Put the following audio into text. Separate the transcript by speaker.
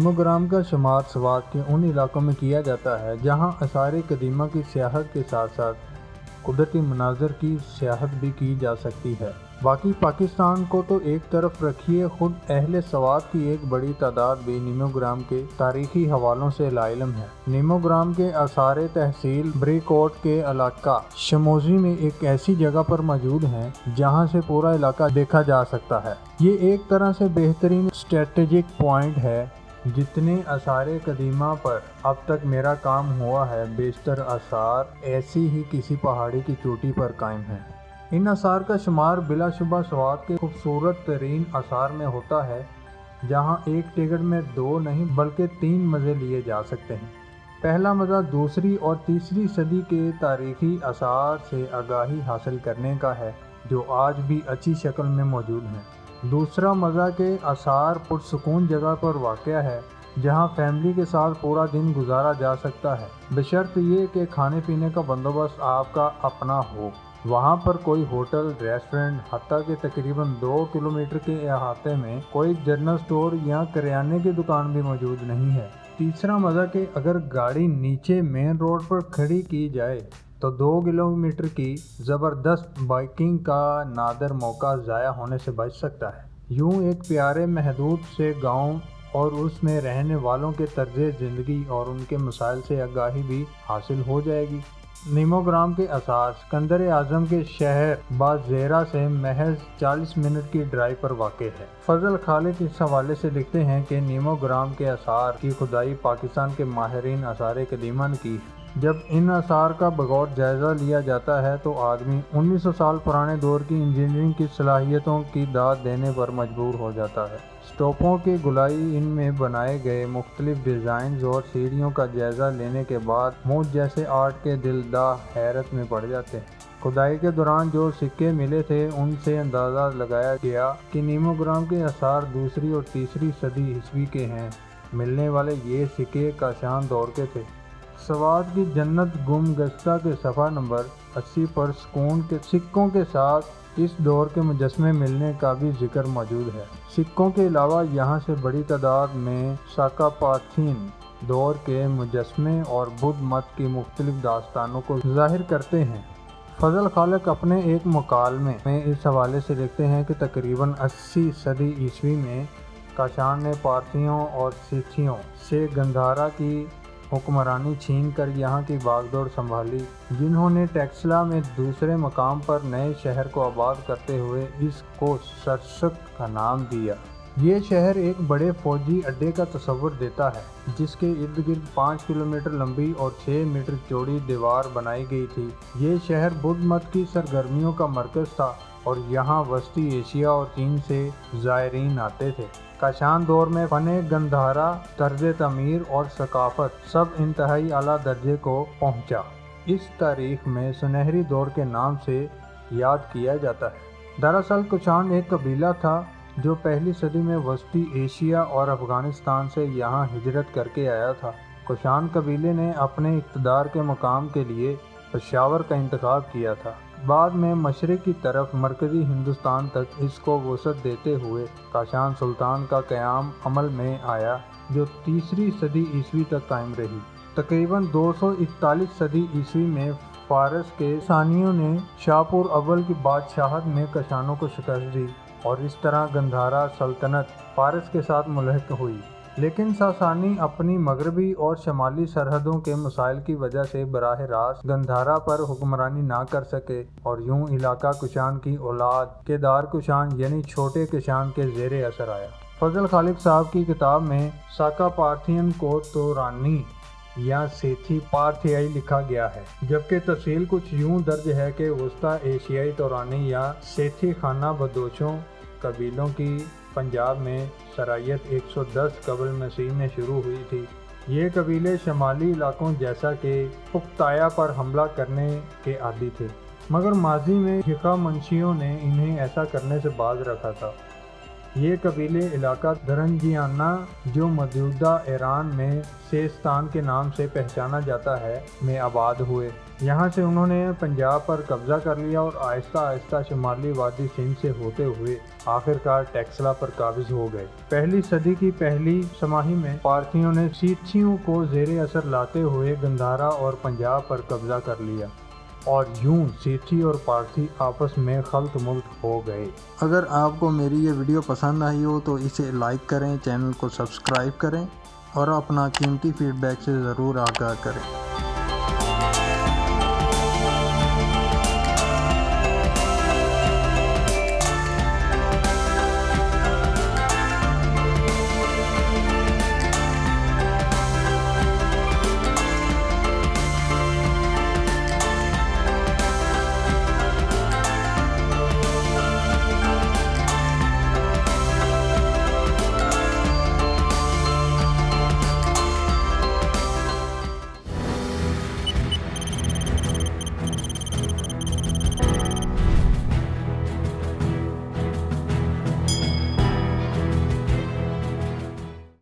Speaker 1: نیموگرام کا شمار سوات کے ان علاقوں میں کیا جاتا ہے جہاں آثار قدیمہ کی سیاحت کے ساتھ ساتھ قدرتی مناظر کی سیاحت بھی کی جا سکتی ہے۔ باقی پاکستان کو تو ایک طرف رکھیے، خود اہل سوات کی ایک بڑی تعداد بھی نیموگرام کے تاریخی حوالوں سے لاعلم ہے۔ نیموگرام کے آثار تحصیل بری کوٹ کے علاقہ شموزی میں ایک ایسی جگہ پر موجود ہیں جہاں سے پورا علاقہ دیکھا جا سکتا ہے۔ یہ ایک طرح سے بہترین اسٹریٹجک پوائنٹ ہے۔ جتنے آثار قدیمہ پر اب تک میرا کام ہوا ہے، بیشتر آثار ایسی ہی کسی پہاڑی کی چوٹی پر قائم ہیں۔ ان آثار کا شمار بلا شبہ سوات کے خوبصورت ترین آثار میں ہوتا ہے، جہاں ایک ٹکٹ میں 2 نہیں بلکہ 3 مزے لیے جا سکتے ہیں۔ پہلا مزہ دوسری اور تیسری صدی کے تاریخی آثار سے آگاہی حاصل کرنے کا ہے، جو آج بھی اچھی شکل میں موجود ہیں۔ دوسرا مزہ کے آثار پرسکون جگہ پر واقع ہے، جہاں فیملی کے ساتھ پورا دن گزارا جا سکتا ہے، بشرط یہ کہ کھانے پینے کا بندوبست آپ کا اپنا ہو۔ وہاں پر کوئی ہوٹل، ریسٹورنٹ، حتیٰ کہ تقریباً 2 کلومیٹر کے احاطے میں کوئی جنرل سٹور یا کریانے کی دکان بھی موجود نہیں ہے۔ تیسرا مزہ کہ اگر گاڑی نیچے مین روڈ پر کھڑی کی جائے تو 2 کلومیٹر کی زبردست بائیکنگ کا نادر موقع ضائع ہونے سے بچ سکتا ہے۔ یوں ایک پیارے محدود سے گاؤں اور اس میں رہنے والوں کے طرز زندگی اور ان کے مسائل سے آگاہی بھی حاصل ہو جائے گی۔ نیموگرام کے آثار سکندر اعظم کے شہر بازیرہ سے محض 40 منٹ کی ڈرائیو پر واقع ہے۔ فضل خالق اس حوالے سے لکھتے ہیں کہ نیموگرام کے آثار کی کھدائی پاکستان کے ماہرین آثار قدیمہ نے کی ہے۔ جب ان آثار کا بغور جائزہ لیا جاتا ہے تو آدمی 1900 سال پرانے دور کی انجینئرنگ کی صلاحیتوں کی داد دینے پر مجبور ہو جاتا ہے۔ سٹوپوں کی گولائی، ان میں بنائے گئے مختلف ڈیزائنز اور سیڑھیوں کا جائزہ لینے کے بعد مجھ جیسے آرٹ کے دلداہ حیرت میں پڑ جاتے ہیں۔ کھدائی کے دوران جو سکے ملے تھے، ان سے اندازہ لگایا گیا کہ نیموگرام کے آثار دوسری اور تیسری صدی عیسوی کے ہیں۔ ملنے والے یہ سکے کاشان دور کے تھے۔ سوات کی جنت گم گشتہ کے صفحہ نمبر 80 پر سکون کے سکوں کے ساتھ اس دور کے مجسمے ملنے کا بھی ذکر موجود ہے۔ سکوں کے علاوہ یہاں سے بڑی تعداد میں ساکا پاتھین دور کے مجسمے اور بدھ مت کی مختلف داستانوں کو ظاہر کرتے ہیں۔ فضل خالق اپنے ایک مکالمے میں اس حوالے سے لکھتے ہیں کہ تقریباً 80 صدی عیسوی میں کاشان نے پارتھیوں اور سیتھیوں سے گندھارا کی حکمرانی چھین کر یہاں کی باغ دوڑ سنبھالی، جنہوں نے ٹیکسلا میں دوسرے مقام پر نئے شہر کو آباد کرتے ہوئے اس کو سرسک کا نام دیا۔ یہ شہر ایک بڑے فوجی اڈے کا تصور دیتا ہے، جس کے ارد گرد 5 کلومیٹر لمبی اور 6 میٹر چوڑی دیوار بنائی گئی تھی۔ یہ شہر بدھ مت کی سرگرمیوں کا مرکز تھا اور یہاں وسطی ایشیا اور چین سے زائرین آتے تھے۔ کاشان دور میں فن گندھارا، طرز تعمیر اور ثقافت سب انتہائی اعلیٰ درجے کو پہنچا۔ اس تاریخ میں سنہری دور کے نام سے یاد کیا جاتا ہے۔ دراصل کاشان ایک قبیلہ تھا جو پہلی صدی میں وسطی ایشیا اور افغانستان سے یہاں ہجرت کر کے آیا تھا۔ کاشان قبیلے نے اپنے اقتدار کے مقام کے لیے پشاور کا انتخاب کیا تھا۔ بعد میں مشرق کی طرف مرکزی ہندوستان تک اس کو وسعت دیتے ہوئے کاشان سلطان کا قیام عمل میں آیا، جو تیسری صدی عیسوی تک قائم رہی۔ تقریباً 241 صدی عیسوی میں فارس کے ساسانیوں نے شاپور اول کی بادشاہت میں کاشانوں کو شکست دی اور اس طرح گندھارا سلطنت فارس کے ساتھ ملحق ہوئی۔ لیکن ساسانی اپنی مغربی اور شمالی سرحدوں کے مسائل کی وجہ سے براہ راست گندھارا پر حکمرانی نہ کر سکے اور یوں علاقہ کاشان کی اولاد کیدار کاشان یعنی چھوٹے کاشان کے زیر اثر آیا۔ فضل خالق صاحب کی کتاب میں ساکا پارتھین کو تورانی یا سیتھی پارتھیائی لکھا گیا ہے، جبکہ تفصیل کچھ یوں درج ہے کہ وسطی ایشیائی تورانی یا سیتھی خانہ بدوشوں قبیلوں کی پنجاب میں سرایت 110 قبل مسیح میں شروع ہوئی تھی۔ یہ قبیلے شمالی علاقوں جیسا کہ پختایا پر حملہ کرنے کے عادی تھے، مگر ماضی میں ہخامنشیوں نے انہیں ایسا کرنے سے باز رکھا تھا۔ یہ قبیلے علاقہ درنجیانہ جو موجودہ ایران میں سیستان کے نام سے پہچانا جاتا ہے میں آباد ہوئے۔ یہاں سے انہوں نے پنجاب پر قبضہ کر لیا اور آہستہ آہستہ شمالی وادی سندھ سے ہوتے ہوئے آخرکار ٹیکسلا پر قابض ہو گئے۔ پہلی صدی کی پہلی سماہی میں پارتھیوں نے سیتھیوں کو زیر اثر لاتے ہوئے گندھارا اور پنجاب پر قبضہ کر لیا اور یوں سیتھی اور پارتھی آپس میں خلط ملط ہو گئے۔ اگر آپ کو میری یہ ویڈیو پسند آئی ہو تو اسے لائک کریں، چینل کو سبسکرائب کریں اور اپنا قیمتی فیڈ بیک سے ضرور آگاہ کریں۔